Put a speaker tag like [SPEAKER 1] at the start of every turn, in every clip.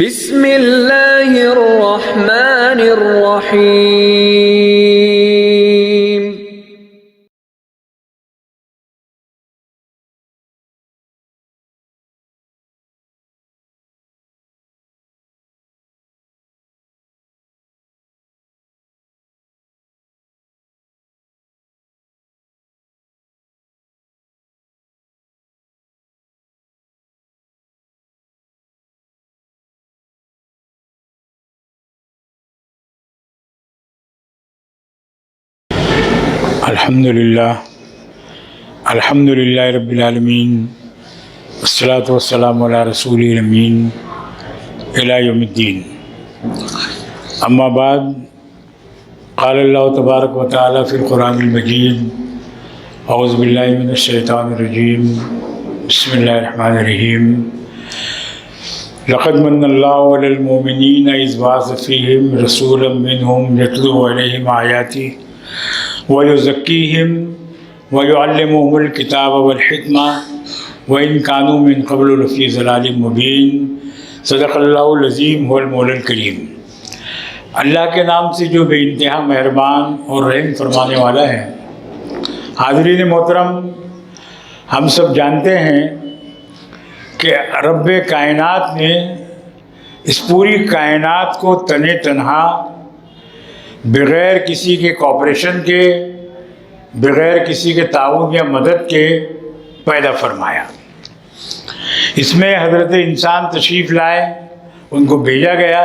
[SPEAKER 1] بسم اللہ الرحمن الرحیم۔
[SPEAKER 2] الحمد للہ رب العالمین، والصلاة والسلام علی رسول الامین الی یوم الدین۔ اما بعد، قال اللہ تبارک و تعالی فی القرآن المجید، اعوذ باللہ من الشیطان الرجیم، بسم اللہ الرحمن الرحیم۔ لقد من اللہ علی المؤمنین اذ بعث فیہم رسولا منہم یتلو علیہم آیاتہ وَيُزَكِّيهِمْ وَيُعَلِّمُهُمُ الْكِتَابَ وَالْحِكْمَةَ وَإِنْ كَانُوا مِنْ قَبْلُ لَفِي ضَلَالٍ مُبِينٍ۔ صدق اللہ العظیم هو المولا الکریم۔ اللہ کے نام سے جو بے انتہا مہربان اور رحم فرمانے والا ہے۔ حاضرین محترم، ہم سب جانتے ہیں کہ رب کائنات نے اس پوری کائنات کو تنے تنہا، بغیر کسی کے کوآپریشن کے، بغیر کسی کے تعاون یا مدد کے پیدا فرمایا۔ اس میں حضرت انسان تشریف لائے، ان کو بھیجا گیا،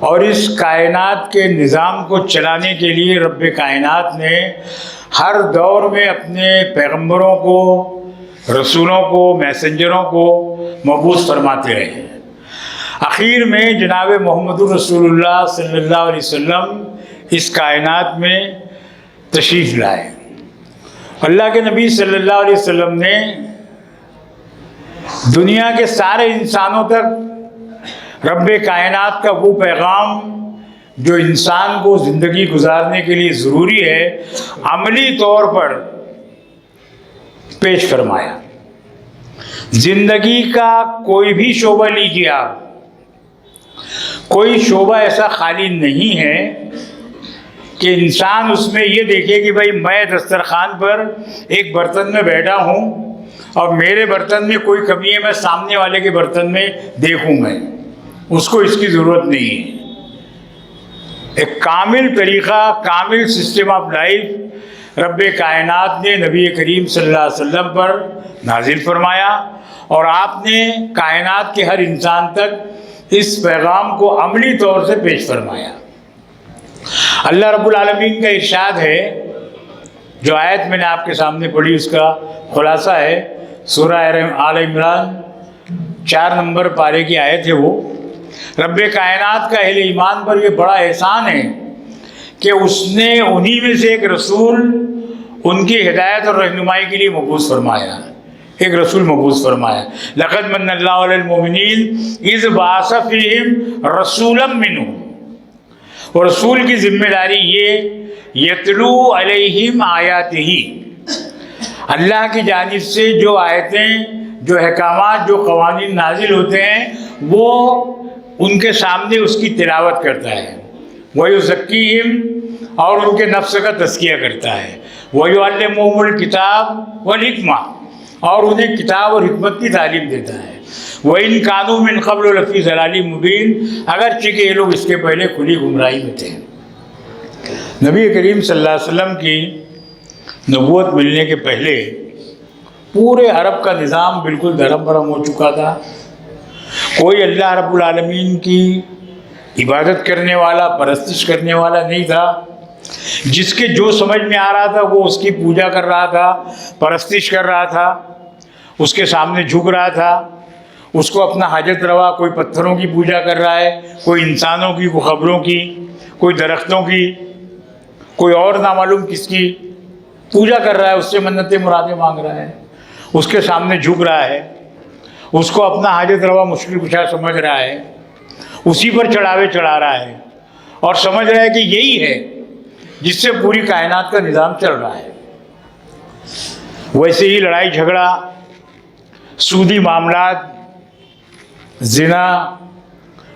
[SPEAKER 2] اور اس کائنات کے نظام کو چلانے کے لیے رب کائنات نے ہر دور میں اپنے پیغمبروں کو، رسولوں کو، میسنجروں کو مبعوث فرماتے رہے۔ آخر میں جناب محمد رسول اللہ صلی اللہ علیہ وسلم اس کائنات میں تشریف لائے۔ اللہ کے نبی صلی اللہ علیہ وسلم نے دنیا کے سارے انسانوں تک رب کائنات کا وہ پیغام جو انسان کو زندگی گزارنے کے لیے ضروری ہے، عملی طور پر پیش فرمایا۔ زندگی کا کوئی بھی شعبہ لیجیے آپ، کوئی شعبہ ایسا خالی نہیں ہے کہ انسان اس میں یہ دیکھے کہ بھائی میں دسترخوان پر ایک برتن میں بیٹھا ہوں اور میرے برتن میں کوئی کمی ہے، میں سامنے والے کے برتن میں دیکھوں گا۔ اس کو اس کی ضرورت نہیں ہے۔ ایک کامل طریقہ، کامل سسٹم آف لائف رب کائنات نے نبی کریم صلی اللہ علیہ وسلم پر نازل فرمایا، اور آپ نے کائنات کے ہر انسان تک اس پیغام کو عملی طور سے پیش فرمایا۔ اللہ رب العالمین کا ارشاد ہے، جو آیت میں نے آپ کے سامنے پڑھی اس کا خلاصہ ہے سورہ آل عمران 4 نمبر پارے کی آیت ہے وہ۔ رب کائنات کا اہل ایمان پر یہ بڑا احسان ہے کہ اس نے انہی میں سے ایک رسول ان کی ہدایت اور رہنمائی کے لیے مبعوث فرمایا، ایک رسول مبعوث فرمایا۔ لقد من اللہ علی المؤمنین اذ بعث فیہم رسولا منہم۔ اور رسول کی ذمہ داری یہ، یتلو علیہم آیاتہ، اللہ کی جانب سے جو آیتیں، جو احکامات، جو قوانین نازل ہوتے ہیں وہ ان کے سامنے اس کی تلاوت کرتا ہے۔ وَيُزَكِّيهِمْ، اور ان کے نفس کا تزکیہ کرتا ہے۔ وَيُعَلِّمُهُمُ الْكِتَابَ وَالْحِكْمَةَ، اور انہیں کتاب اور حکمت کی تعلیم دیتا ہے۔ وَإِنْ كَانُوا مِنْ قَبْلُ لَفِي ضَلَالٍ مُبِينٍ، اگرچہ کہ یہ لوگ اس کے پہلے کھلی گمراہی میں تھے۔ نبی کریم صلی اللہ علیہ وسلم کی نبوت ملنے کے پہلے پورے عرب کا نظام بالکل دھرم برہم ہو چکا تھا۔ کوئی اللہ رب العالمین کی عبادت کرنے والا، پرستش کرنے والا نہیں تھا۔ جس کے جو سمجھ میں آ رہا تھا وہ اس کی پوجا کر رہا تھا، پرستش کر رہا تھا، اس کے سامنے جھک رہا تھا، اس کو اپنا حاجت روا، کوئی پتھروں کی پوجا کر رہا ہے، کوئی انسانوں کی، کوئی خبروں کی، کوئی درختوں کی، کوئی اور نامعلوم کس کی پوجا کر رہا ہے، اس سے منتیں مرادیں مانگ رہا ہے، اس کے سامنے جھک رہا ہے، اس کو اپنا حاجت روا مشکل کشا سمجھ رہا ہے، اسی پر چڑھاوے چڑھا رہا ہے، اور سمجھ رہا ہے کہ یہی ہے جس سے پوری کائنات کا نظام چل رہا ہے۔ ویسے ہی لڑائی جھگڑا، سودی معاملات، زنا،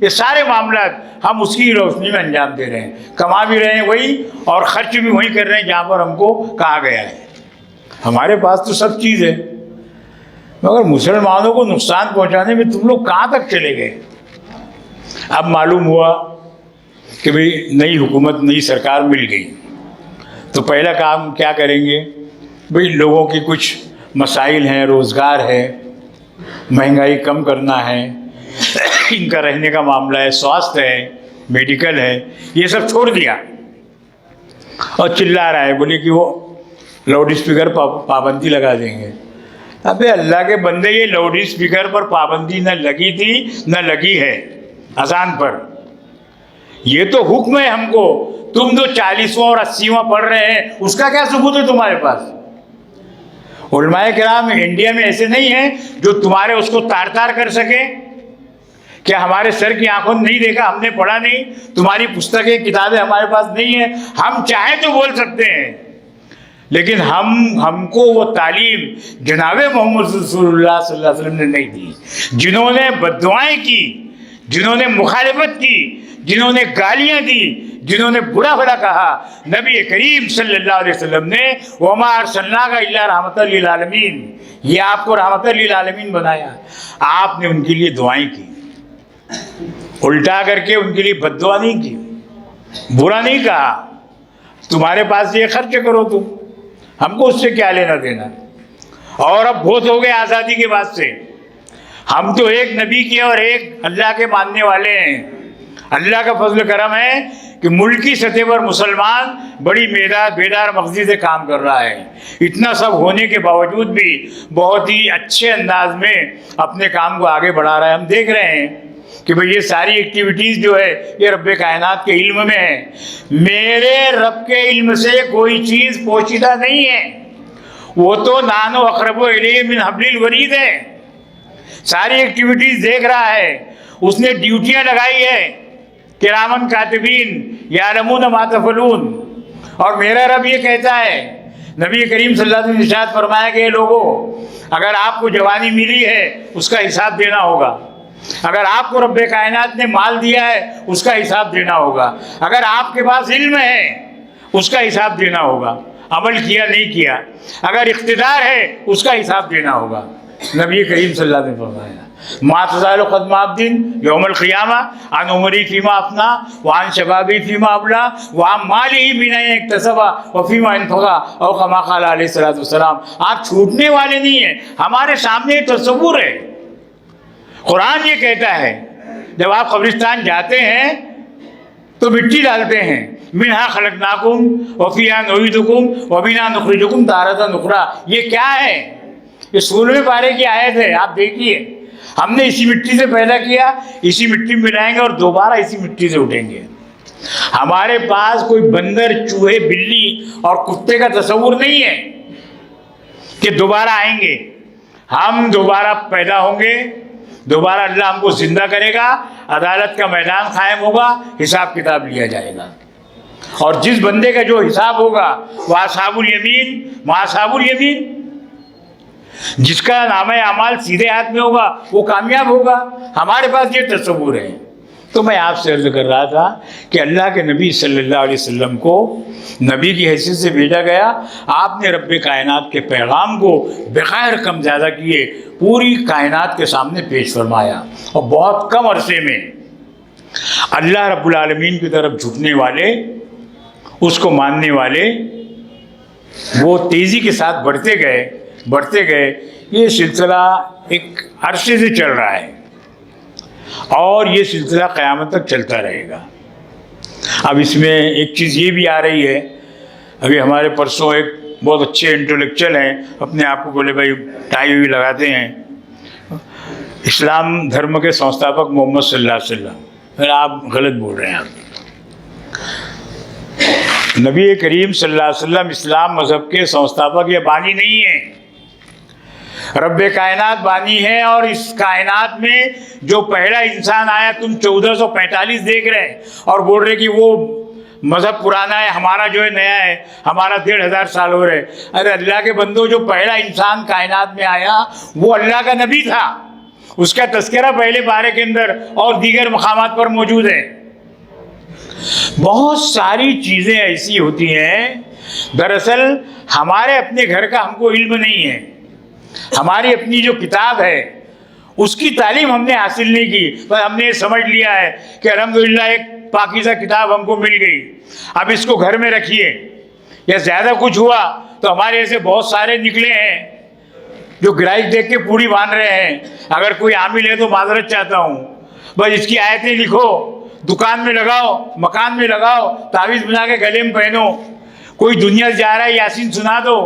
[SPEAKER 2] یہ سارے معاملات ہم اس کی روشنی میں انجام دے رہے ہیں، کما بھی رہے ہیں وہی اور خرچ بھی وہی کر رہے ہیں جہاں پر ہم کو کہا گیا ہے۔ ہمارے پاس تو سب چیز ہے، مگر مسلمانوں کو نقصان پہنچانے میں تم لوگ کہاں تک چلے گئے؟ اب معلوم ہوا کہ بھئی نئی حکومت، نئی سرکار مل گئی، تو پہلا کام کیا کریں گے؟ بھئی لوگوں کی کچھ مسائل ہیں، روزگار ہے، مہنگائی کم کرنا ہے، ان کا رہنے کا معاملہ ہے، سواستھ ہے، میڈیکل ہے، یہ سب چھوڑ دیا اور چلا رہا ہے، بولے کہ وہ لاؤڈ اسپیکر پابندی لگا دیں گے۔ ابے اللہ کے بندے، یہ لاؤڈ اسپیکر پر پابندی نہ لگی تھی نہ لگی ہے اذان پر، یہ تو حکم ہے ہم کو۔ تم جو 40واں اور 80واں پڑھ رہے ہیں اس کا کیا ثبوت ہے تمہارے پاس؟ علماء کرام انڈیا میں ایسے نہیں ہیں جو تمہارے اس کو تار تار کر سکے؟ کیا ہمارے سر کی آنکھوں نے نہیں دیکھا، ہم نے پڑھا نہیں؟ تمہاری پستکیں، کتابیں ہمارے پاس نہیں ہیں، ہم چاہیں تو بول سکتے ہیں، لیکن ہم کو وہ تعلیم جناب محمد رسول اللہ صلی اللہ علیہ وسلم نے نہیں دی۔ جنہوں نے بددعائیں کی، جنہوں نے مخالفت کی، جنہوں نے گالیاں دی، جنہوں نے برا بھلا کہا، نبی کریم صلی اللہ علیہ وسلم نے وما ارسلناک الا رحمۃ للعالمین، یہ آپ کو رحمۃ للعالمین بنایا، آپ نے ان کے لیے دعائیں کی، الٹا کر کے ان کے لیے بد دعا نہیں کی، برا نہیں کہا۔ تمہارے پاس یہ خرچ کرو تم، ہم کو اس سے کیا لینا دینا؟ اور اب بہت ہو گئے آزادی کے بعد سے، ہم تو ایک نبی کے اور ایک اللہ کے ماننے والے ہیں۔ اللہ کا فضل کرم ہے کہ ملکی سطح پر مسلمان بڑی بیدار مغزی سے کام کر رہا ہے۔ اتنا سب ہونے کے باوجود بھی بہت ہی اچھے انداز میں اپنے کام کو آگے بڑھا رہا ہے۔ ہم دیکھ رہے ہیں کہ بھئی یہ ساری ایکٹیویٹیز جو ہے یہ رب کائنات کے علم میں ہے۔ میرے رب کے علم سے کوئی چیز پوشیدہ نہیں ہے، وہ تو نانو اقرب الیہ من حبل الورید ہے۔ ساری ایکٹیویٹیز دیکھ رہا ہے، اس نے ڈیوٹیاں لگائی ہے، کرامن کاتبین یعلمون ما تفعلون۔ اور میرا رب یہ کہتا ہے، نبی کریم صلی اللہ علیہ وسلم نے ارشاد فرمایا کہ لوگوں، اگر آپ کو جوانی ملی ہے اس کا حساب دینا ہوگا، اگر آپ کو رب کائنات نے مال دیا ہے اس کا حساب دینا ہوگا، اگر آپ کے پاس علم ہے اس کا حساب دینا ہوگا، عمل کیا نہیں کیا، اگر اقتدار ہے اس کا حساب دینا ہوگا۔ نبی کریم صلی اللہ علیہ وسلم نے فرمایا ما تزال قدم عبد یوم القیامہ عن عمری فیما افنا وعن شبابی فیما ابلا وعن مالی من این اکتسب وفیما انفقا او کما قال علیہ الصلوۃ والسلام۔ آپ چھوٹنے والے نہیں ہیں، ہمارے سامنے ایک تصور ہے۔ قرآن یہ کہتا ہے جب آپ قبرستان جاتے ہیں تو مٹی ڈالتے ہیں، منہا خلقناکم وفیہا نعیدکم ومنہا نخرجکم تارۃ اخری۔ یہ کیا ہے؟ یہ 16ویں پارے کی آیت ہے، آپ دیکھیے۔ ہم نے اسی مٹی سے پیدا کیا، اسی مٹی میں ملائیں گے اور دوبارہ اسی مٹی سے اٹھیں گے۔ ہمارے پاس کوئی بندر، چوہے، بلی اور کتے کا تصور نہیں ہے کہ دوبارہ آئیں گے۔ ہم دوبارہ پیدا ہوں گے، دوبارہ اللہ ہم کو زندہ کرے گا، عدالت کا میدان قائم ہوگا، حساب کتاب لیا جائے گا، اور جس بندے کا جو حساب ہوگا وہ اصحاب الیمین، ما اصحاب الیمین، جس کا نامہ اعمال سیدھے ہاتھ میں ہوگا وہ کامیاب ہوگا۔ ہمارے پاس یہ تصور ہے۔ تو میں آپ سے عرض کر رہا تھا کہ اللہ کے نبی صلی اللہ علیہ وسلم کو نبی کی حیثیت سے بھیجا گیا، آپ نے رب کائنات کے پیغام کو بغیر کم زیادہ کیے پوری کائنات کے سامنے پیش فرمایا، اور بہت کم عرصے میں اللہ رب العالمین کی طرف جھکنے والے، اس کو ماننے والے، وہ تیزی کے ساتھ بڑھتے گئے۔ یہ سلسلہ ایک عرصے سے چل رہا ہے اور یہ سلسلہ قیامت تک چلتا رہے گا۔ اب اس میں ایک چیز یہ بھی آ رہی ہے، ابھی ہمارے پرسوں ایک بہت اچھے انٹلیکچوئل ہیں، اپنے آپ کو بولے بھائی ٹائی ہوئی لگاتے ہیں، اسلام دھرم کے سنستھاپک محمد صلی اللہ علیہ وسلم۔ پھر آپ غلط بول رہے ہیں۔ آپ نبی کریم صلی اللہ علیہ وسلم اسلام مذہب کے سنستھاپک یا بانی نہیں ہیں، رب کائنات بانی ہے۔ اور اس کائنات میں جو پہلا انسان آیا، تم 1445 دیکھ رہے ہیں اور بول رہے کہ وہ مذہب پرانا ہے، ہمارا جو ہے نیا ہے، ہمارا 1500 سال ہو رہے۔ ارے اللہ کے بندو، جو پہلا انسان کائنات میں آیا وہ اللہ کا نبی تھا، اس کا تذکرہ پہلے پارے کے اندر اور دیگر مقامات پر موجود ہے۔ بہت ساری چیزیں ایسی ہوتی ہیں، دراصل ہمارے اپنے گھر کا ہم کو علم نہیں ہے، ہماری اپنی جو کتاب ہے اس کی تعلیم ہم نے حاصل نہیں کی، بس ہم نے یہ سمجھ لیا ہے کہ الحمدللہ ایک پاکیزہ کتاب ہم کو مل گئی، اب اس کو گھر میں رکھیے، یا زیادہ کچھ ہوا تو ہمارے ایسے بہت سارے نکلے ہیں جو گرائش دیکھ کے پوری باندھ رہے ہیں، اگر کوئی عامل ہے تو معذرت چاہتا ہوں، بس اس کی آیتیں لکھو، دکان میں لگاؤ، مکان میں لگاؤ، تعویذ بنا کے گلے میں پہنو، کوئی دنیا سے جا رہا ہے یاسین سنا دو،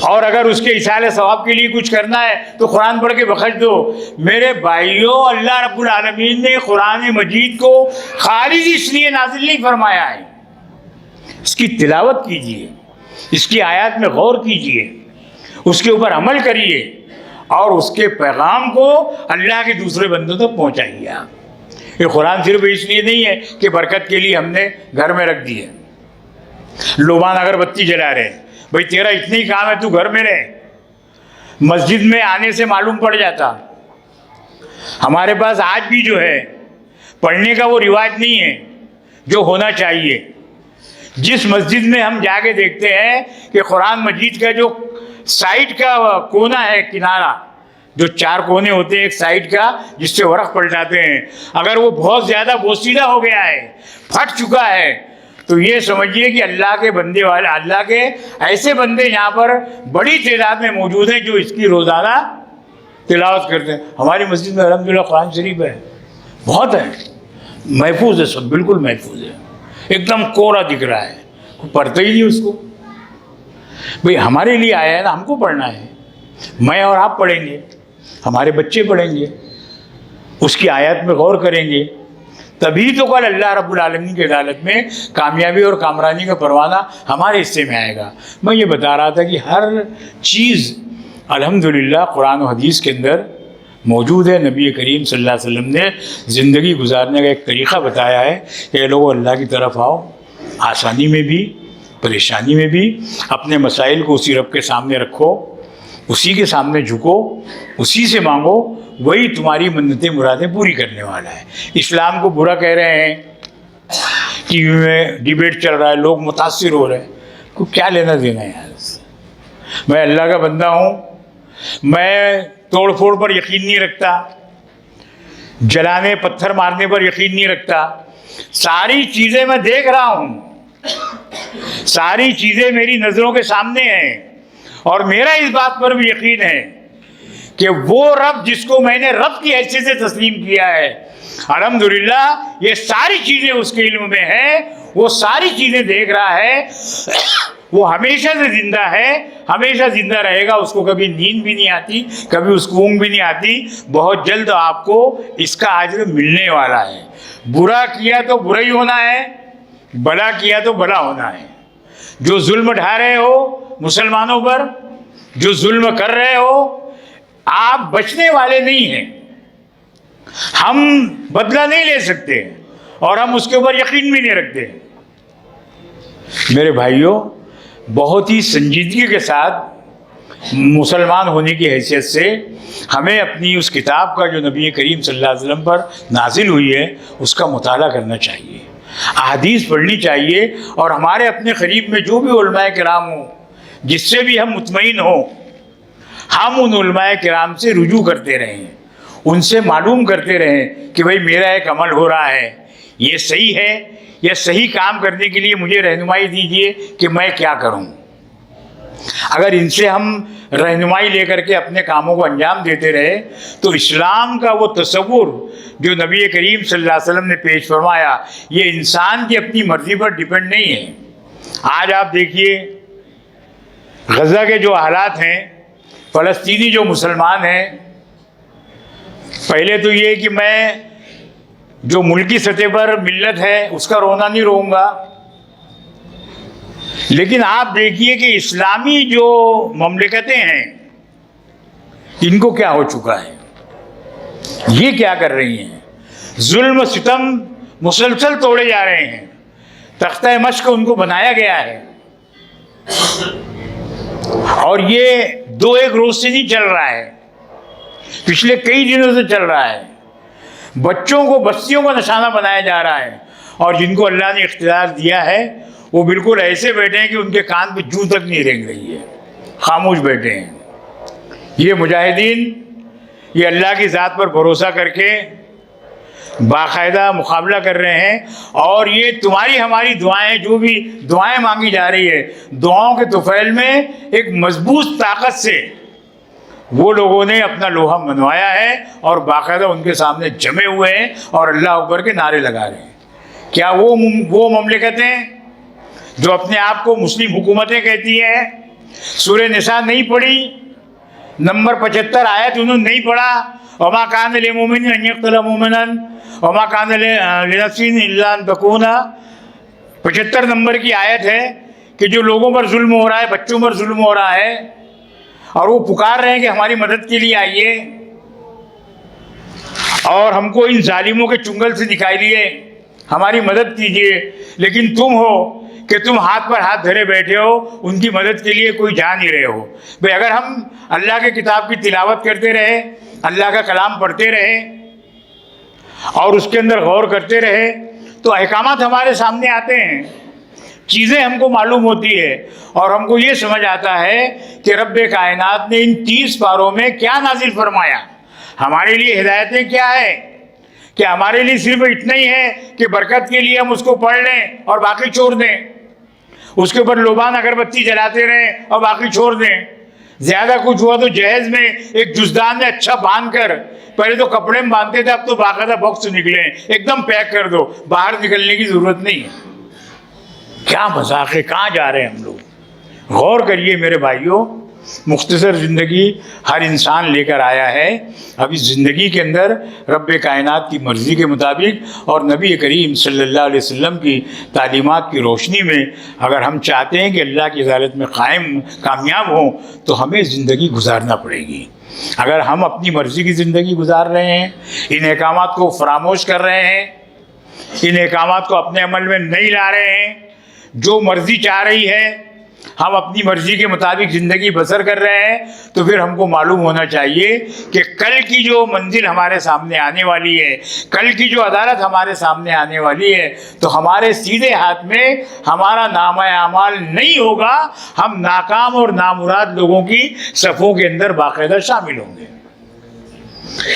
[SPEAKER 2] اور اگر اس کے اصالہ ثواب کے لیے کچھ کرنا ہے تو قرآن پڑھ کے بخش دو۔ میرے بھائیوں، اللہ رب العالمین نے قرآن مجید کو خالص اس لیے نازل نہیں فرمایا ہے، اس کی تلاوت کیجئے، اس کی آیات میں غور کیجئے، اس کے اوپر عمل کریے اور اس کے پیغام کو اللہ کے دوسرے بندوں تک پہنچائیے۔ آپ یہ قرآن صرف اس لیے نہیں ہے کہ برکت کے لیے ہم نے گھر میں رکھ دی ہے۔ لوبان اگربتی جلا رہے ہیں، بھئی تیرا اتنے ہی کام ہے، تو گھر میں رہے، مسجد میں آنے سے معلوم پڑ جاتا۔ ہمارے پاس آج بھی جو ہے پڑھنے کا وہ رواج نہیں ہے جو ہونا چاہیے۔ جس مسجد میں ہم جا کے دیکھتے ہیں کہ قرآن مجید کا جو سائڈ کا کونا ہے، کنارہ، جو 4 کونے ہوتے ہیں ایک سائڈ کا جس سے ورق پلٹاتے ہیں، اگر وہ بہت زیادہ بوسیدہ ہو گیا ہے، پھٹ چکا ہے، تو یہ سمجھیے کہ اللہ کے بندے والے، اللہ کے ایسے بندے یہاں پر بڑی تعداد میں موجود ہیں جو اس کی روزانہ تلاوت کرتے ہیں۔ ہماری مسجد میں الحمدللہ قرآن شریف ہے، بہت ہے، محفوظ ہے، سب بالکل محفوظ ہے، ایک دم کوڑا دکھ رہا ہے، کوئی پڑھتا ہی نہیں اس کو۔ بھئی ہمارے لیے آیا ہے نا، ہم کو پڑھنا ہے، میں اور آپ پڑھیں گے، ہمارے بچے پڑھیں گے، اس کی آیات میں غور کریں گے، تبھی تو کل اللہ رب العالمین کی عدالت میں کامیابی اور کامرانی کا پروانہ ہمارے حصے میں آئے گا۔ میں یہ بتا رہا تھا کہ ہر چیز الحمدللہ قرآن و حدیث کے اندر موجود ہے۔ نبی کریم صلی اللہ علیہ وسلم نے زندگی گزارنے کا ایک طریقہ بتایا ہے کہ لوگوں اللہ کی طرف آؤ، آسانی میں بھی پریشانی میں بھی، اپنے مسائل کو اسی رب کے سامنے رکھو، اسی کے سامنے جھکو، اسی سے مانگو، وہی تمہاری منتیں مرادیں پوری کرنے والا ہے۔ اسلام کو برا کہہ رہے ہیں، ٹی وی میں ڈیبیٹ چل رہا ہے، لوگ متاثر ہو رہے ہیں، کو کیا لینا دینا ہے یار اس سے؟ میں اللہ کا بندہ ہوں، میں توڑ پھوڑ پر یقین نہیں رکھتا، جلانے پتھر مارنے پر یقین نہیں رکھتا، ساری چیزیں میں دیکھ رہا ہوں، ساری چیزیں میری نظروں کے سامنے ہیں، اور میرا اس بات پر بھی یقین ہے کہ وہ رب جس کو میں نے رب کی حیثیت سے تسلیم کیا ہے، الحمدللہ یہ ساری چیزیں اس کے علم میں ہیں، وہ ساری چیزیں دیکھ رہا ہے، وہ ہمیشہ سے زندہ ہے، ہمیشہ زندہ رہے گا، اس کو کبھی نیند بھی نہیں آتی، کبھی اس کو اونگ بھی نہیں آتی، بہت جلد آپ کو اس کا اجر ملنے والا ہے۔ برا کیا تو برا ہی ہونا ہے، بھلا کیا تو بھلا ہونا ہے۔ جو ظلم ڈھا رہے ہو مسلمانوں پر، جو ظلم کر رہے ہو، آپ بچنے والے نہیں ہیں، ہم بدلہ نہیں لے سکتے اور ہم اس کے اوپر یقین بھی نہیں رکھتے۔ میرے بھائیوں، بہت ہی سنجیدگی کے ساتھ مسلمان ہونے کی حیثیت سے ہمیں اپنی اس کتاب کا جو نبی کریم صلی اللہ علیہ وسلم پر نازل ہوئی ہے اس کا مطالعہ کرنا چاہیے، احادیث پڑھنی چاہیے، اور ہمارے اپنے قریب میں جو بھی علماء کرام ہوں جس سے بھی ہم مطمئن ہوں، ہم ان علماء کرام سے رجوع کرتے رہیں، ان سے معلوم کرتے رہیں کہ بھئی میرا ایک عمل ہو رہا ہے، یہ صحیح ہے، یا صحیح کام کرنے کے لیے مجھے رہنمائی دیجیے کہ میں کیا کروں۔ اگر ان سے ہم رہنمائی لے کر کے اپنے کاموں کو انجام دیتے رہے تو اسلام کا وہ تصور جو نبی کریم صلی اللہ علیہ وسلم نے پیش فرمایا، یہ انسان کی اپنی مرضی پر ڈیپینڈ نہیں ہے۔ آج آپ دیکھیے غزہ کے جو حالات ہیں، فلسطینی جو مسلمان ہیں، پہلے تو یہ کہ میں جو ملکی سطح پر ملت ہے اس کا رونا نہیں روؤں گا، لیکن آپ دیکھیے کہ اسلامی جو مملکتیں ہیں ان کو کیا ہو چکا ہے، یہ کیا کر رہی ہیں، ظلم و ستم مسلسل توڑے جا رہے ہیں، تختہ مشق ان کو بنایا گیا ہے، اور یہ 2-1 روز سے نہیں چل رہا ہے، پچھلے کئی دنوں سے چل رہا ہے. بچوں کو بستیوں کا نشانہ بنایا جا رہا ہے، اور جن کو اللہ نے اختیار دیا ہے وہ بالکل ایسے بیٹھے ہیں کہ ان کے کان پہ جوں تک نہیں رینگ رہی ہے، خاموش بیٹھے ہیں. یہ مجاہدین یہ اللہ کی ذات پر بھروسہ کر کے باقاعدہ مقابلہ کر رہے ہیں، اور یہ تمہاری ہماری دعائیں، جو بھی دعائیں مانگی جا رہی ہے، دعاؤں کے طفیل میں ایک مضبوط طاقت سے وہ لوگوں نے اپنا لوہا منوایا ہے اور باقاعدہ ان کے سامنے جمے ہوئے ہیں اور اللہ اکبر کے نعرے لگا رہے ہیں. کیا وہ مملکتیں جو اپنے آپ کو مسلم حکومتیں کہتی ہیں، سورہ نساء نہیں پڑھی، نمبر 75 آیت انہوں نے نہیں پڑھا، وما کان للمؤمن ان یقتل مؤمنا وما کان لنفس الا ان تکون، 75 نمبر کی آیت ہے کہ جو لوگوں پر ظلم ہو رہا ہے، بچوں پر ظلم ہو رہا ہے، اور وہ پکار رہے ہیں کہ ہماری مدد کے لیے آئیے اور ہم کو ان ظالموں کے چنگل سے نکالیے، ہماری مدد کیجیے. لیکن تم ہو کہ تم ہاتھ پر ہاتھ دھرے بیٹھے ہو، ان کی مدد کے لیے کوئی جا نہیں رہے ہو. بھئی اگر ہم اللہ کے کتاب کی تلاوت کرتے رہے، اللہ کا کلام پڑھتے رہے اور اس کے اندر غور کرتے رہے تو احکامات ہمارے سامنے آتے ہیں، چیزیں ہم کو معلوم ہوتی ہے، اور ہم کو یہ سمجھ آتا ہے کہ رب کائنات نے ان 30 پاروں میں کیا نازل فرمایا، ہمارے لیے ہدایتیں کیا ہے. کہ ہمارے لیے صرف اتنا ہی ہے کہ برکت کے لیے ہم اس کو پڑھ لیں اور باقی چھوڑ دیں، اس کے اوپر لوبان اگربتی جلاتے رہیں اور باقی چھوڑ دیں. زیادہ کچھ ہوا تو جہیز میں ایک جزدان میں اچھا باندھ کر، پہلے تو کپڑے میں باندھتے تھے، اب تو باقاعدہ باکس نکلے، ایک دم پیک کر دو، باہر نکلنے کی ضرورت نہیں ہے. کیا مذاق ہے، کہاں جا رہے ہیں ہم لوگ؟ غور کریے میرے بھائیوں. مختصر زندگی ہر انسان لے کر آیا ہے. اب اس زندگی کے اندر رب کائنات کی مرضی کے مطابق اور نبی کریم صلی اللہ علیہ وسلم کی تعلیمات کی روشنی میں اگر ہم چاہتے ہیں کہ اللہ کی عدالت میں کامیاب ہوں تو ہمیں زندگی گزارنا پڑے گی. اگر ہم اپنی مرضی کی زندگی گزار رہے ہیں، ان احکامات کو فراموش کر رہے ہیں، ان احکامات کو اپنے عمل میں نہیں لا رہے ہیں، جو مرضی چاہ رہی ہے ہم اپنی مرضی کے مطابق زندگی بسر کر رہے ہیں، تو پھر ہم کو معلوم ہونا چاہیے کہ کل کی جو منزل ہمارے سامنے آنے والی ہے، کل کی جو عدالت ہمارے سامنے آنے والی ہے، تو ہمارے سیدھے ہاتھ میں ہمارا نامہ اعمال نہیں ہوگا، ہم ناکام اور نامراد لوگوں کی صفوں کے اندر باقاعدہ شامل ہوں گے.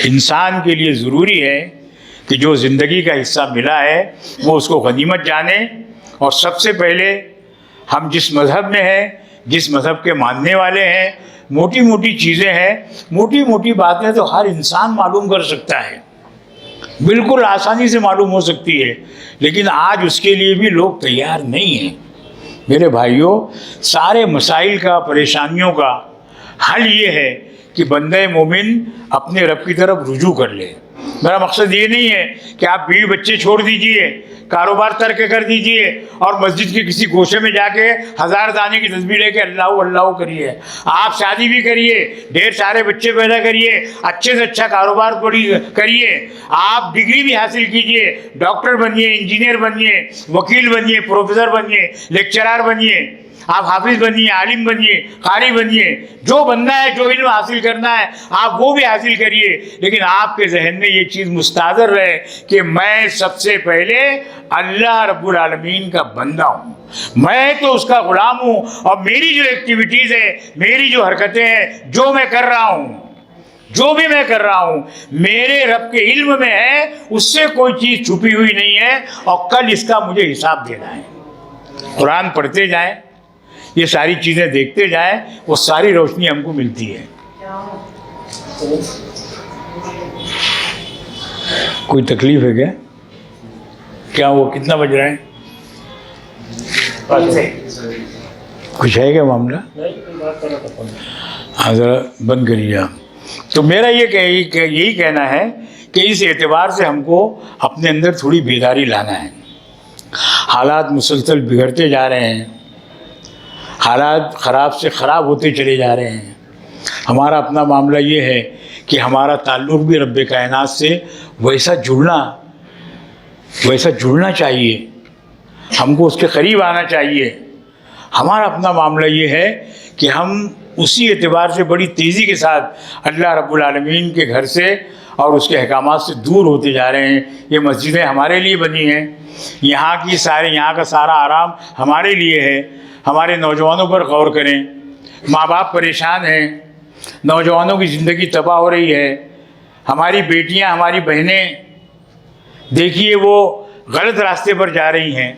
[SPEAKER 2] انسان کے لیے ضروری ہے کہ جو زندگی کا حصہ ملا ہے وہ اس کو غنیمت جانے، اور سب سے پہلے ہم جس مذہب میں ہیں، جس مذہب کے ماننے والے ہیں، موٹی موٹی چیزیں ہیں، موٹی موٹی باتیں تو ہر انسان معلوم کر سکتا ہے، بالکل آسانی سے معلوم ہو سکتی ہے، لیکن آج اس کے لیے بھی لوگ تیار نہیں ہیں. میرے بھائیوں، سارے مسائل کا، پریشانیوں کا حل یہ ہے کہ بندہ مومن اپنے رب کی طرف رجوع کر لے. میرا مقصد یہ نہیں ہے کہ آپ بیوی بچے چھوڑ دیجئے، کاروبار ترک کر دیجئے اور مسجد کے کسی گوشے میں جا کے 1000 دانے کی تسبیح لے کے اللہ اللہ کریے. آپ شادی بھی کریے، ڈھیر سارے بچے پیدا کریے، اچھے سے اچھا کاروبار کریے، آپ ڈگری بھی حاصل کیجئے، ڈاکٹر بنیے، انجینئر بنیے، وکیل بنیے، پروفیسر بنیے، لیکچرار بنیے، آپ حافظ بنیے، عالم بنیے، قاری بنیے، جو بننا ہے، جو علم حاصل کرنا ہے آپ وہ بھی حاصل کریے. لیکن آپ کے ذہن میں یہ چیز مستحضر رہے کہ میں سب سے پہلے اللہ رب العالمین کا بندہ ہوں، میں تو اس کا غلام ہوں، اور میری جو ایکٹیویٹیز ہے، میری جو حرکتیں ہیں، جو میں کر رہا ہوں، جو بھی میں کر رہا ہوں، میرے رب کے علم میں ہے، اس سے کوئی چیز چھپی ہوئی نہیں ہے، اور کل اس کا مجھے حساب دینا ہے. قرآن پڑھتے جائیں، یہ ساری چیزیں دیکھتے جائیں، وہ ساری روشنی ہم کو ملتی ہے. کوئی تکلیف ہے کیا وہ کتنا بج رہا ہے؟ کچھ ہے کیا معاملہ؟ ہاں ذرا بند کریے آپ. تو میرا یہی کہنا ہے کہ اس اعتبار سے ہم کو اپنے اندر تھوڑی بیداری لانا ہے. حالات مسلسل بگڑتے جا رہے ہیں، حالات خراب سے خراب ہوتے چلے جا رہے ہیں. ہمارا اپنا معاملہ یہ ہے کہ ہمارا تعلق بھی رب کائنات سے ویسا جڑنا چاہیے، ہم کو اس کے قریب آنا چاہیے. ہمارا اپنا معاملہ یہ ہے کہ ہم اسی اعتبار سے بڑی تیزی کے ساتھ اللہ رب العالمین کے گھر سے اور اس کے احکامات سے دور ہوتے جا رہے ہیں۔ یہ مسجدیں ہمارے لیے بنی ہیں، یہاں کا سارا آرام ہمارے لیے ہے۔ ہمارے نوجوانوں پر غور کریں، ماں باپ پریشان ہیں، نوجوانوں کی زندگی تباہ ہو رہی ہے، ہماری بیٹیاں ہماری بہنیں دیکھیے وہ غلط راستے پر جا رہی ہیں،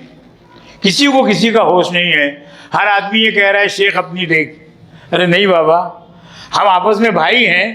[SPEAKER 2] کسی کو کسی کا ہوش نہیں ہے۔ ہر آدمی یہ کہہ رہا ہے شیخ اپنی دیکھ، ارے نہیں بابا، ہم آپس میں بھائی ہیں،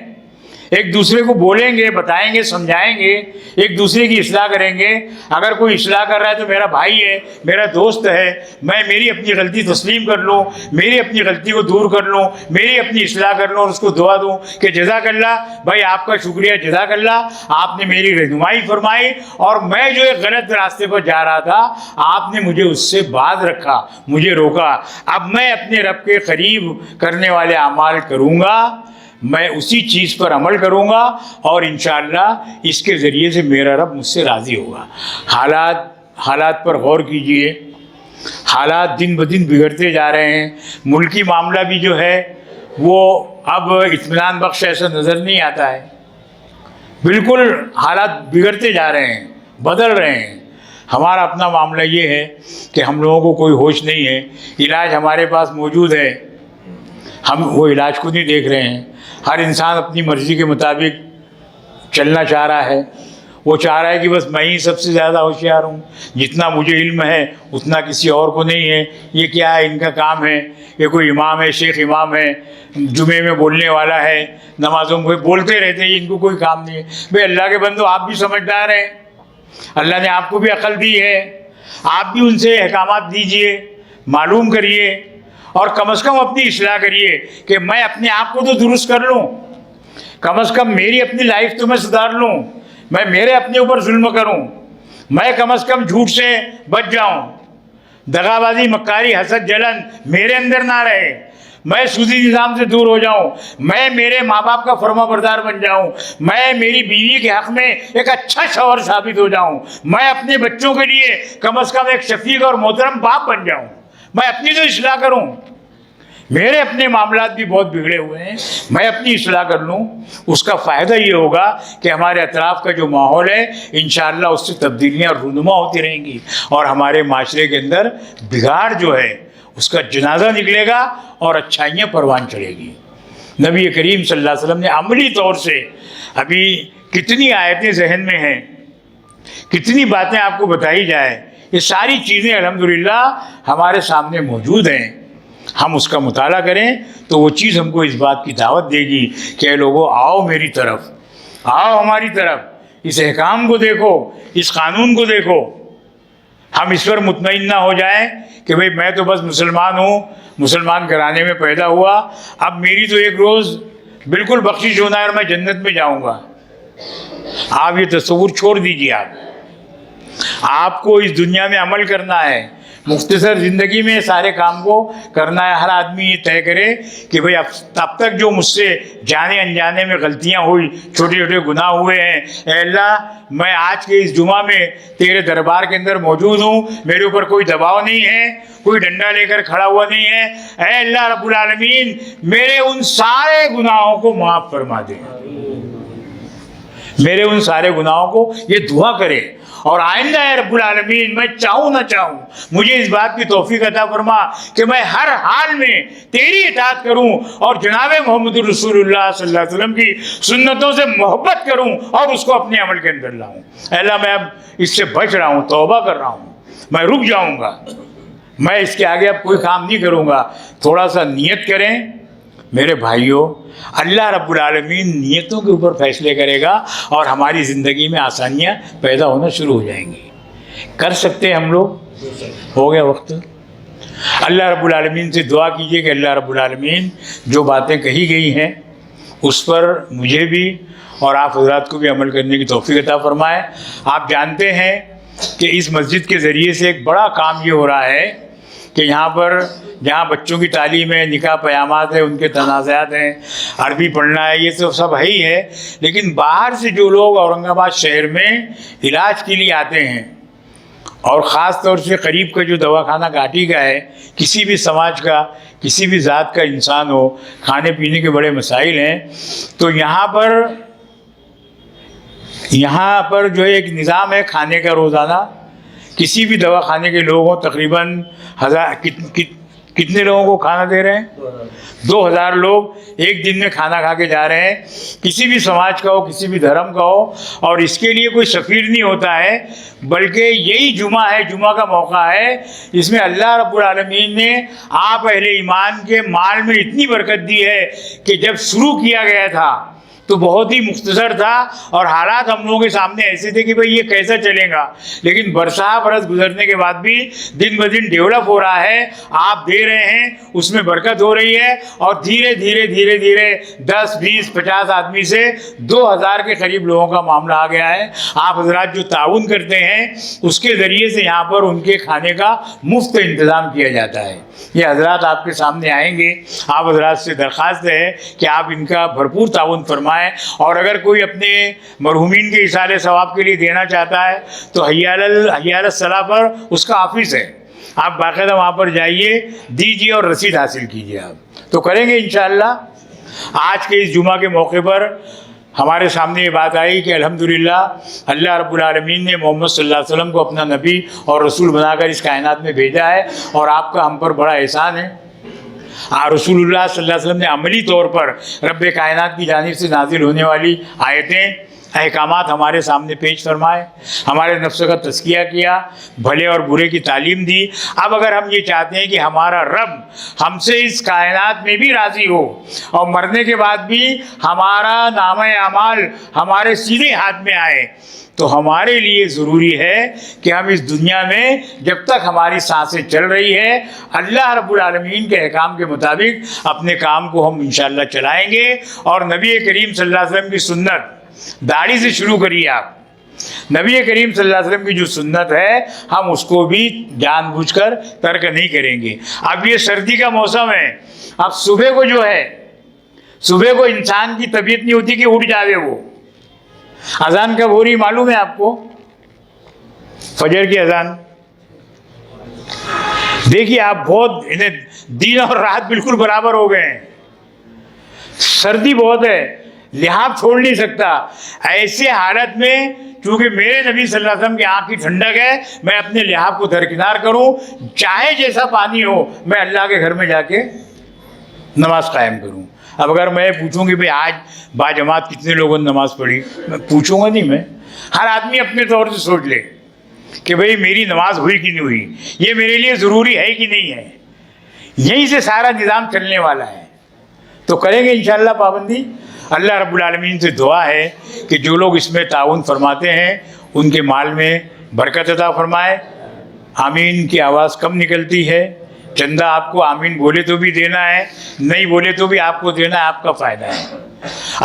[SPEAKER 2] ایک دوسرے کو بولیں گے، بتائیں گے، سمجھائیں گے، ایک دوسرے کی اصلاح کریں گے۔ اگر کوئی اصلاح کر رہا ہے تو میرا بھائی ہے، میرا دوست ہے، میں میری اپنی غلطی تسلیم کر لوں، میری اپنی غلطی کو دور کر لوں، میری اپنی اصلاح کر لوں اور اس کو دعا دوں کہ جزاک اللہ بھائی، آپ کا شکریہ، جزاک اللہ، آپ نے میری رہنمائی فرمائی اور میں جو ایک غلط راستے پر جا رہا تھا آپ نے مجھے اس سے باز رکھا، مجھے روکا۔ اب میں اپنے رب کے قریب کرنے والے اعمال کروں گا، میں اسی چیز پر عمل کروں گا اور انشاءاللہ اس کے ذریعے سے میرا رب مجھ سے راضی ہوگا۔ حالات پر غور کیجئے، حالات دن بدن بگڑتے جا رہے ہیں۔ ملکی معاملہ بھی جو ہے وہ اب اطمینان بخش ایسا نظر نہیں آتا ہے، بالکل حالات بگڑتے جا رہے ہیں، بدل رہے ہیں۔ ہمارا اپنا معاملہ یہ ہے کہ ہم لوگوں کو کوئی ہوش نہیں ہے، علاج ہمارے پاس موجود ہے، ہم وہ علاج کو نہیں دیکھ رہے ہیں۔ ہر انسان اپنی مرضی کے مطابق چلنا چاہ رہا ہے، وہ چاہ رہا ہے کہ بس میں ہی سب سے زیادہ ہوشیار ہوں، جتنا مجھے علم ہے اتنا کسی اور کو نہیں ہے۔ یہ کیا ہے، ان کا کام ہے، یہ کوئی امام ہے، شیخ امام ہے، جمعے میں بولنے والا ہے، نمازوں میں بولتے رہتے ہیں، ان کو کوئی کام نہیں ہے۔ بھئی اللہ کے بندو، آپ بھی سمجھدار ہیں، اللہ نے آپ کو بھی عقل دی ہے، آپ بھی ان سے احکامات دیجئے، معلوم کریے اور کم از کم اپنی اصلاح کریے کہ میں اپنے آپ کو تو درست کر لوں، کم از کم میری اپنی لائف تو میں سدھار لوں، میں میرے اپنے اوپر ظلم کروں، میں کم از کم جھوٹ سے بچ جاؤں، دغا بازی، مکاری، حسد، جلن میرے اندر نہ رہے، میں سودی نظام سے دور ہو جاؤں، میں میرے ماں باپ کا فرما بردار بن جاؤں، میں میری بیوی کے حق میں ایک اچھا شوہر ثابت ہو جاؤں، میں اپنے بچوں کے لیے کم از کم ایک شفیق اور محترم باپ بن جاؤں، میں اپنی تو اصلاح کروں۔ میرے اپنے معاملات بھی بہت بگڑے ہوئے ہیں، میں اپنی اصلاح کر لوں، اس کا فائدہ یہ ہوگا کہ ہمارے اطراف کا جو ماحول ہے انشاءاللہ اس سے تبدیلیاں رونما ہوتی رہیں گی اور ہمارے معاشرے کے اندر بگاڑ جو ہے اس کا جنازہ نکلے گا اور اچھائیاں پروان چڑھے گی۔ نبی کریم صلی اللہ علیہ وسلم نے عملی طور سے ابھی کتنی آیتیں ذہن میں ہیں، کتنی باتیں آپ کو بتائی جائے، یہ ساری چیزیں الحمدللہ ہمارے سامنے موجود ہیں۔ ہم اس کا مطالعہ کریں تو وہ چیز ہم کو اس بات کی دعوت دے گی کہ اے لوگو، آؤ میری طرف، آؤ ہماری طرف، اس احکام کو دیکھو، اس قانون کو دیکھو۔ ہم اس پر مطمئن نہ ہو جائیں کہ بھئی میں تو بس مسلمان ہوں، مسلمان گھرانے میں پیدا ہوا، اب میری تو ایک روز بالکل بخشش ہونا ہے اور میں جنت میں جاؤں گا۔ آپ یہ تصور چھوڑ دیجیے، آپ کو اس دنیا میں عمل کرنا ہے، مختصر زندگی میں سارے کام کو کرنا ہے۔ ہر آدمی یہ طے کرے کہ بھئی اب تک جو مجھ سے جانے انجانے میں غلطیاں ہوئی، چھوٹے چھوٹے گناہ ہوئے ہیں، اے اللہ میں آج کے اس جمعہ میں تیرے دربار کے اندر موجود ہوں، میرے اوپر کوئی دباؤ نہیں ہے، کوئی ڈنڈا لے کر کھڑا ہوا نہیں ہے، اے اللہ رب العالمین میرے ان سارے گناہوں کو معاف فرما دے، میرے ان سارے گناہوں کو، یہ دعا کرے۔ اور آئندہ اے رب العالمین میں چاہوں نہ چاہوں مجھے اس بات کی توفیق عطا فرما کہ میں ہر حال میں تیری اطاعت کروں اور جناب محمد رسول اللہ صلی اللہ علیہ وسلم کی سنتوں سے محبت کروں اور اس کو اپنے عمل کے اندر لاؤں۔ اے اللہ میں اب اس سے بچ رہا ہوں، توبہ کر رہا ہوں، میں رک جاؤں گا، میں اس کے آگے اب کوئی کام نہیں کروں گا۔ تھوڑا سا نیت کریں میرے بھائیوں، اللہ رب العالمین نیتوں کے اوپر فیصلے کرے گا اور ہماری زندگی میں آسانیاں پیدا ہونا شروع ہو جائیں گی۔ کر سکتے ہیں ہم لوگ؟ ہو گیا وقت۔ اللہ رب العالمین سے دعا کیجئے کہ اللہ رب العالمین جو باتیں کہی گئی ہیں اس پر مجھے بھی اور آپ حضرات کو بھی عمل کرنے کی توفیق عطا فرمائے۔ آپ جانتے ہیں کہ اس مسجد کے ذریعے سے ایک بڑا کام یہ ہو رہا ہے کہ یہاں پر جہاں بچوں کی تعلیم ہے، نکاح پیامات ہے، ان کے تنازعات ہیں، عربی پڑھنا ہے، یہ تو سب ہے ہی ہے، لیکن باہر سے جو لوگ اورنگ آباد شہر میں علاج کے لیے آتے ہیں اور خاص طور سے قریب کا جو دواخانہ گھاٹی کا ہے، کسی بھی سماج کا، کسی بھی ذات کا انسان ہو، کھانے پینے کے بڑے مسائل ہیں، تو یہاں پر جو ایک نظام ہے کھانے کا روزانہ، کسی بھی دواخانے کے لوگ ہوں، تقریباً کتنے لوگوں کو کھانا دے رہے ہیں؟ 2000 لوگ ایک دن میں کھانا کھا کے جا رہے ہیں، کسی بھی سماج کا ہو، کسی بھی دھرم کا ہو، اور اس کے لیے کوئی سفیر نہیں ہوتا ہے، بلکہ یہی جمعہ ہے، جمعہ کا موقع ہے، اس میں اللہ رب العالمین نے آپ اہل ایمان کے مال میں اتنی برکت دی ہے کہ جب شروع کیا گیا تھا تو بہت ہی مختصر تھا، اور حالات ہم لوگوں کے سامنے ایسے تھے کہ بھئی یہ کیسا چلے گا، لیکن برسہ برس گزرنے کے بعد بھی دن بدن ڈیولپ ہو رہا ہے، آپ دے رہے ہیں، اس میں برکت ہو رہی ہے، اور دھیرے دھیرے 10 20 50 آدمی سے 2000 کے قریب لوگوں کا معاملہ آ گیا ہے۔ آپ حضرات جو تعاون کرتے ہیں اس کے ذریعے سے یہاں پر ان کے کھانے کا مفت انتظام کیا جاتا ہے۔ یہ حضرات آپ کے سامنے آئیں گے، آپ حضرات سے درخواست ہے کہ آپ ان کا بھرپور تعاون فرمائیں، اور اگر کوئی اپنے مرحومین کے ایصال ثواب کے لیے دینا چاہتا ہے تو حی علی الصلاح پر اس کا آفس ہے، آپ باقاعدہ وہاں پر جائیے، دیجیے اور رسید حاصل کیجیے، آپ تو کریں گے انشاءاللہ۔ آج کے اس جمعہ کے موقع پر ہمارے سامنے یہ بات آئی کہ الحمدللہ اللہ رب العالمین نے محمد صلی اللہ علیہ وسلم کو اپنا نبی اور رسول بنا کر اس کائنات میں بھیجا ہے، اور آپ کا ہم پر بڑا احسان ہے۔ رسول اللہ صلی اللہ علیہ وسلم نے عملی طور پر رب کائنات کی جانب سے نازل ہونے والی آیتیں، احکامات ہمارے سامنے پیش فرمائے، ہمارے نفس کا تزکیہ کیا، بھلے اور برے کی تعلیم دی۔ اب اگر ہم یہ چاہتے ہیں کہ ہمارا رب ہم سے اس کائنات میں بھی راضی ہو اور مرنے کے بعد بھی ہمارا نامہ اعمال ہمارے سیدھے ہاتھ میں آئے، تو ہمارے لیے ضروری ہے کہ ہم اس دنیا میں جب تک ہماری سانسیں چل رہی ہے اللہ رب العالمین کے احکام کے مطابق اپنے کام کو ہم انشاءاللہ چلائیں گے، اور نبی کریم صلی اللہ علیہ وسلم کی سنت، داڑھی سے شروع کریے آپ، نبی کریم صلی اللہ علیہ وسلم کی جو سنت ہے ہم اس کو بھی جان بوجھ کر ترک نہیں کریں گے۔ اب یہ سردی کا موسم ہے، اب صبح کو جو ہے، صبح کو انسان کی طبیعت نہیں ہوتی کہ اٹھ جاوے، وہ اذان کب ہو رہی معلوم ہے آپ کو؟ فجر کی اذان۔ دیکھیے آپ بہت دن اور رات بالکل برابر ہو گئے ہیں، سردی بہت ہے، لحاف چھوڑ نہیں سکتا۔ ایسے حالت میں چونکہ میرے نبی صلی اللہ علیہ وسلم کی آنکھ کی ٹھنڈک ہے، میں اپنے لحاف کو درکنار کروں، چاہے جیسا پانی ہو، میں اللہ کے گھر میں جا کے نماز قائم کروں۔ اب اگر میں پوچھوں کہ بھئی آج با جماعت کتنے لوگوں نے نماز پڑھی، میں پوچھوں گا نہیں، میں ہر آدمی اپنے طور سے سوچ لے کہ بھئی میری نماز ہوئی کہ نہیں ہوئی، یہ میرے لیے ضروری ہے کہ نہیں ہے، یہیں سے سارا نظام چلنے والا ہے۔ تو کریں گے انشاءاللہ پابندی۔ اللہ رب العالمین سے دعا ہے کہ جو لوگ اس میں تعاون فرماتے ہیں ان کے مال میں برکت عطا فرمائے۔ آمین کی آواز کم نکلتی ہے، چندہ آپ کو آمین بولے تو بھی دینا ہے، نہیں بولے تو بھی آپ کو دینا ہے، آپ کا فائدہ ہے۔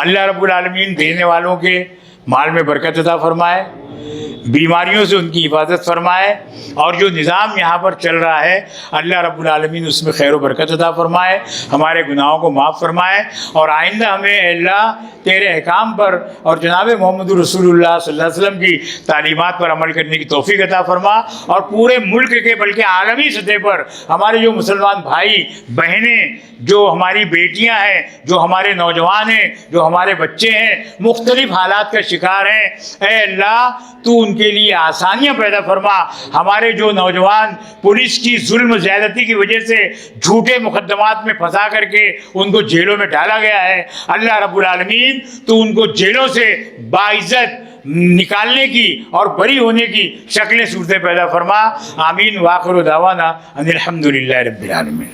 [SPEAKER 2] اللہ رب العالمین دینے والوں کے مال میں برکت عطا فرمائے، بیماریوں سے ان کی حفاظت فرمائے، اور جو نظام یہاں پر چل رہا ہے اللہ رب العالمین اس میں خیر و برکت عطا فرمائے، ہمارے گناہوں کو معاف فرمائے، اور آئندہ ہمیں اے اللہ تیرے احکام پر اور جناب محمد رسول اللہ صلی اللہ علیہ وسلم کی تعلیمات پر عمل کرنے کی توفیق عطا فرما، اور پورے ملک کے بلکہ عالمی سطح پر ہمارے جو مسلمان بھائی بہنیں، جو ہماری بیٹیاں ہیں، جو ہمارے نوجوان ہیں، جو ہمارے بچے ہیں، مختلف حالات کا شکار ہیں، اے اللہ تو ان کے لیے آسانیاں پیدا فرما۔ ہمارے جو نوجوان پولیس کی ظلم زیادتی کی وجہ سے جھوٹے مقدمات میں پھنسا کر کے ان کو جیلوں میں ڈالا گیا ہے، اللہ رب العالمین تو ان کو جیلوں سے باعزت نکالنے کی اور بری ہونے کی شکلیں صورتیں پیدا فرما۔ آمین۔ وآخر دعوانا ان الحمدللہ رب العالمین۔